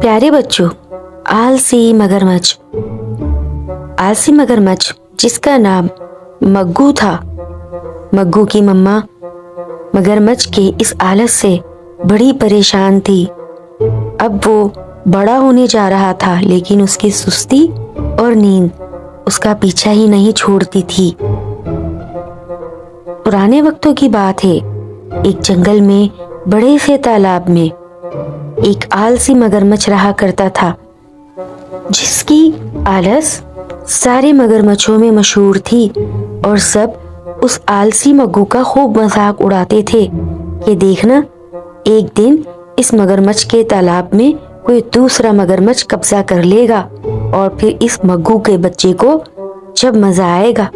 प्यारे बच्चों, आलसी मगरमच्छ। आलसी मगरमच्छ जिसका नाम मग्गू था। मग्गू की मम्मा मगरमच्छ के इस आलस से बड़ी परेशान थी। अब वो बड़ा होने जा रहा था, लेकिन उसकी सुस्ती और नींद उसका पीछा ही नहीं छोड़ती थी। पुराने वक्तों की बात है, एक जंगल में बड़े से तालाब में एक आलसी मगरमच्छ रहा करता था, जिसकी आलस सारे मगरमच्छों में मशहूर थी और सब उस आलसी मग्गू का खूब मजाक उड़ाते थे कि देखना, एक दिन इस मगरमच्छ के तालाब में कोई दूसरा मगरमच्छ कब्जा कर लेगा और फिर इस मग्गू के बच्चे को जब मजा आएगा।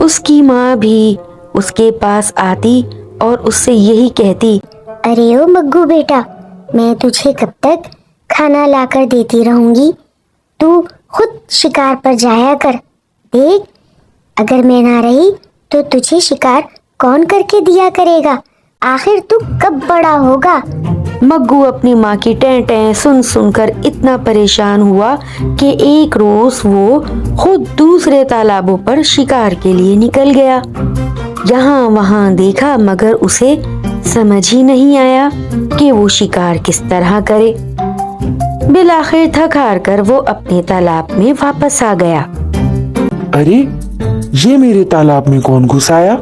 उसकी माँ भी उसके पास आती और उससे यही कहती, अरे ओ मग्गू बेटा, मैं तुझे कब तक खाना लाकर देती रहूंगी? तू खुद शिकार पर जाया कर। देख, अगर मैं ना रही तो तुझे शिकार कौन करके दिया करेगा? आखिर तू कब बड़ा होगा? मग्गू अपनी माँ की टें टें सुन सुनकर इतना परेशान हुआ कि एक रोज वो खुद दूसरे तालाबों पर शिकार के लिए निकल गया। यहाँ वहाँ देखा, मगर उसे समझ ही नहीं आया कि वो शिकार किस तरह करे। बिलाखिर थक हार कर वो अपने तालाब में वापस आ गया। अरे, ये मेरे तालाब में कौन घुस आया?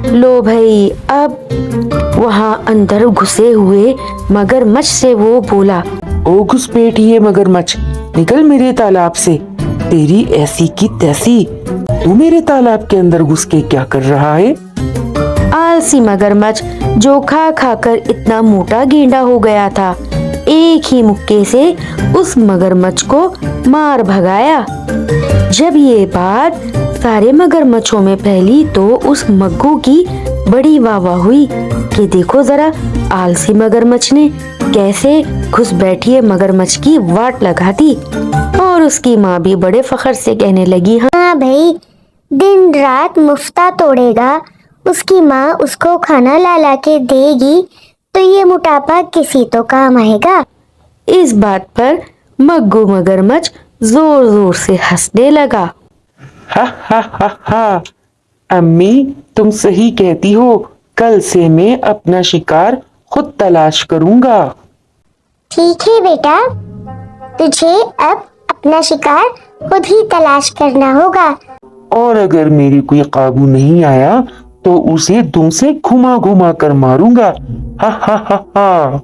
लो भाई, अब वहाँ अंदर घुसे हुए मगरमच्छ से वो बोला, ओ घुसपैठिए मगरमच्छ, निकल मेरे तालाब से। तेरी ऐसी की तैसी, तू मेरे तालाब के अंदर घुस के क्या कर रहा है? आलसी मगरमच्छ जो खा खा कर इतना मोटा गेंडा हो गया था, एक ही मुक्के से उस मगरमच्छ को मार भगाया। जब ये बात सारे मगरमच्छों में फैली तो उस मग्गू की बड़ी वाहवाही हुई कि देखो जरा, आलसी मगरमच्छ ने कैसे घुसपैठिए मगरमच्छ की वाट लगा दी। और उसकी माँ भी बड़े फख्र से कहने लगी, हाँ भाई, दिन रात मुफ्ता तोड़ेगा, उसकी माँ उसको खाना ला ला के देगी तो ये मोटापा किसी तो काम आएगा। इस बात पर मग्गू मगरमच्छ जोर जोर से हंसने लगा। हा हा हा हा, अम्मी तुम सही कहती हो, कल से मैं अपना शिकार खुद तलाश करूंगा। ठीक है बेटा, तुझे अब अपना शिकार खुद ही तलाश करना होगा। और अगर मेरी कोई काबू नहीं आया तो उसे दुम से घुमा घुमा कर मारूंगा। हा हा हा हा।